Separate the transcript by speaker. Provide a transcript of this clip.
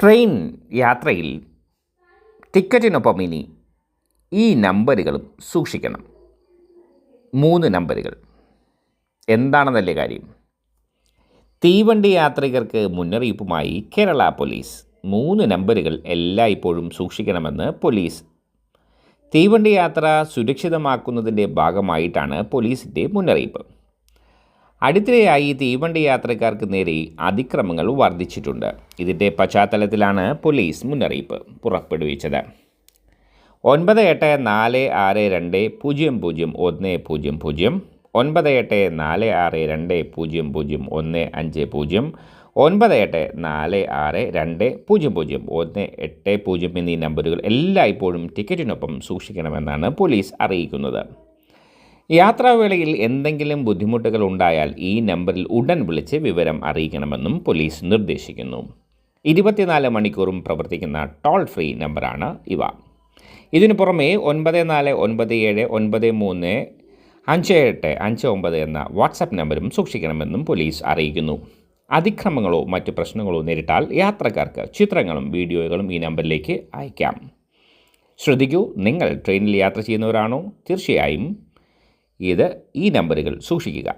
Speaker 1: Train യാത്രയിൽ ടിക്കറ്റിനൊപ്പം ഇനി ഈ നമ്പറുകളും സൂക്ഷിക്കണം. 3 നമ്പറുകൾ. എന്താണെന്നല്ലേ കാര്യം? തീവണ്ടി യാത്രികർക്ക് മുന്നറിയിപ്പുമായി കേരള പോലീസ്. 3 നമ്പറുകൾ എല്ലായ്പ്പോഴും സൂക്ഷിക്കണമെന്ന് പോലീസ്. തീവണ്ടി യാത്ര സുരക്ഷിതമാക്കുന്നതിൻ്റെ ഭാഗമായിട്ടാണ് പോലീസിൻ്റെ മുന്നറിയിപ്പ്. അടുത്തിടെയായി തീവണ്ടി യാത്രക്കാർക്ക് നേരെ അതിക്രമങ്ങൾ വർദ്ധിച്ചിട്ടുണ്ട്. ഇതിൻ്റെ പശ്ചാത്തലത്തിലാണ് പോലീസ് മുന്നറിയിപ്പ് പുറപ്പെടുവിച്ചത്. 9846200100, 9846200150, 9846200180 എന്നീ നമ്പറുകൾ എല്ലായ്പ്പോഴും ടിക്കറ്റിനൊപ്പം സൂക്ഷിക്കണമെന്നാണ് പോലീസ് അറിയിക്കുന്നത്. യാത്രാവേളയിൽ എന്തെങ്കിലും ബുദ്ധിമുട്ടുകൾ ഉണ്ടായാൽ ഈ നമ്പറിൽ ഉടൻ വിളിച്ച് വിവരം അറിയിക്കണമെന്നും പോലീസ് നിർദ്ദേശിക്കുന്നു. 24 മണിക്കൂറും പ്രവർത്തിക്കുന്ന ടോൾ ഫ്രീ നമ്പറാണ് ഇവ. ഇതിനു പുറമെ 9497935859 എന്ന വാട്സാപ്പ് നമ്പരും സൂക്ഷിക്കണമെന്നും പോലീസ് അറിയിക്കുന്നു. അതിക്രമങ്ങളോ മറ്റ് പ്രശ്നങ്ങളോ നേരിട്ടാൽ യാത്രക്കാർക്ക് ചിത്രങ്ങളും വീഡിയോകളും ഈ നമ്പറിലേക്ക് അയക്കാം. ശ്രദ്ധിക്കൂ, നിങ്ങൾ ട്രെയിനിൽ യാത്ര ചെയ്യുന്നവരാണോ? തീർച്ചയായും ഈ നമ്പറുകൾ സൂക്ഷിക്കുക.